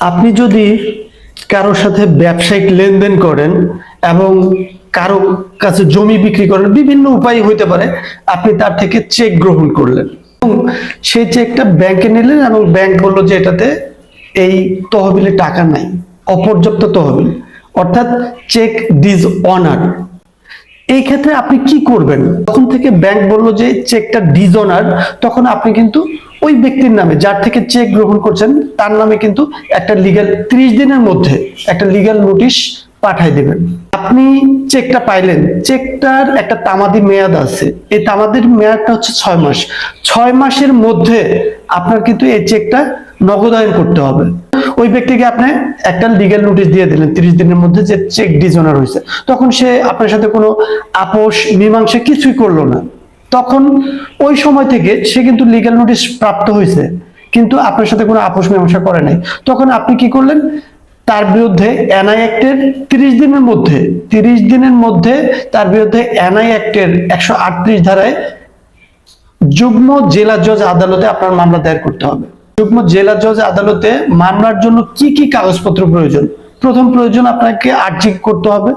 আপনি যদি কারোর সাথে ব্যবসায়িক লেনদেন করেন এবং কারো কাছে জমি বিক্রি করেন, বিভিন্ন উপায় হইতে পারে। আপনি তার থেকে চেক গ্রহণ করলেন এবং সেই চেকটা ব্যাংকে নিলেন এবং ব্যাংক বললো যে এটাতে এই তহবিলে টাকা নাই, অপর্যাপ্ত তহবিল, অর্থাৎ চেক ডিসঅনার। এই ক্ষেত্রে আপনি কি করবেন? তখন থেকে ব্যাংক বললো যে চেকটা ডিসঅনার, তখন আপনি কিন্তু ওই ব্যক্তির নামে, যার থেকে চেক গ্রহণ করছেন, তার নামে কিন্তু একটা লিগ্যাল 30 দিনের মধ্যে একটা লিগ্যাল নোটিশ পাঠাই দেবেন। আপনি চেকটা পাইলেন, চেকটার একটা তামাদি মেয়াদ আছে, এই তামাদির মেয়াদটা হচ্ছে 6 মাস। 6 মাসের মধ্যে আপনার কিন্তু এই চেকটা নগদায়ন করতে হবে। ওই ব্যক্তিকে আপনি একটা লিগ্যাল নোটিশ দিয়ে দিলেন 30 দিনের মধ্যে যে চেক ডিসঅনার হয়েছে, তখন সে আপনার সাথে কোনো আপোষ মীমাংসা কিছুই করলো না। তখন ওই সময় থেকে সে কিন্তু লিগ্যাল নোটিশ প্রাপ্ত হয়েছে, কিন্তু আপনার সাথে কোনো আপোষ মীমাংসা করে নাই। তখন আপনি কি করলেন? তার বিরুদ্ধে এনআই অ্যাক্টের 30 দিনের মধ্যে তার বিরুদ্ধে এনআই অ্যাক্টের 138 ধারায় যুগ্ম জেলা জজ আদালতে আপনার মামলা দায়ের করতে হবে। যুগ্ম জেলা জজ আদালতে মামলার জন্য কি কি কাগজপত্র প্রয়োজন? প্রথম প্রয়োজন, আপনাকে আর্জি করতে হবে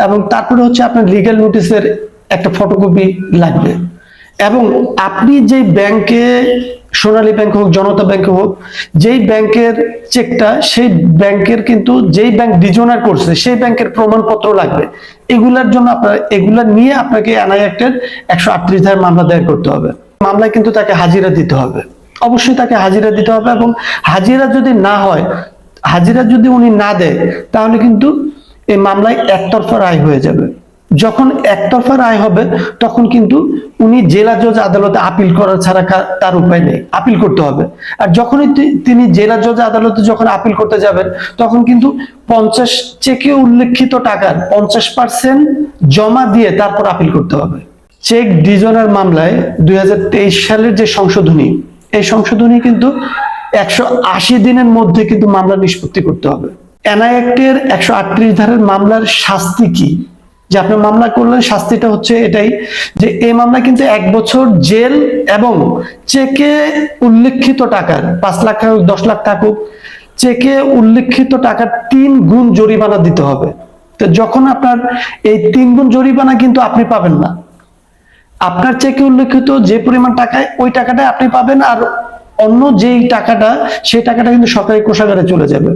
এবং তারপরে হচ্ছে আপনার লিগ্যাল নোটিশের একটা ফটোকপি লাগবে। এবং আপনি যে ব্যাংকে, সোনালী ব্যাংক হোক, জনতা ব্যাংক হোক, যেই ব্যাংকের চেকটা, সেই ব্যাংকের কিন্তু যেই ব্যাংক ডিসঅনার করছে সেই ব্যাংকের প্রমাণপত্র লাগবে। এগুলার জন্য এগুলা নিয়ে আপনাকে এনআই অ্যাক্টের 138 ধারায় মামলা দায়ের করতে হবে। মামলায় কিন্তু তাকে হাজিরা দিতে হবে, অবশ্যই তাকে হাজিরা দিতে হবে। এবং হাজিরা যদি না হয়, হাজিরা যদি উনি না দেয়, তাহলে কিন্তু এই মামলায় একতরফা রায় হয়ে যাবে। যখন একতরফা রায় হবে, তখন কিন্তু উনি জেলা জজ আদালতে আপিল করা ছাড়া তার উপায় নেই, আপিল করতে হবে। আর যখনই তিনি জেলা জজ আদালতে যখন আপিল করতে যাবেন, তখন কিন্তু 50 চেকে উল্লেখিত টাকার 50% জমা দিয়ে তারপর আপিল করতে হবে। চেক ডিসঅনার মামলায় 2023 সালের যে সংশোধনী, এই সংশোধনী কিন্তু 180 দিনের মধ্যে কিন্তু মামলা নিষ্পত্তি করতে হবে। এনআই অ্যাক্টের 138 ধারার মামলার শাস্তি কি? যে আপনি মামলা করলেন, শাস্তিটা হচ্ছে এটাই যে এই মামলা কিন্তু 1 বছর জেল এবং চেকে উল্লেখিত টাকার 5 লাখ থাকুক 10 লাখ থাকুক, চেকে উল্লেখিত টাকার 3 গুণ জরিমানা দিতে হবে। তো যখন আপনার এই 3 গুণ জরিমানা কিন্তু আপনি পাবেন না, আপনার চেকে উল্লেখিত যে পরিমাণ টাকায়, ওই টাকাটা আপনি পাবেন, আর অন্য যেই টাকাটা, সেই টাকাটা কিন্তু সরকারি কোষাগারে চলে যাবে।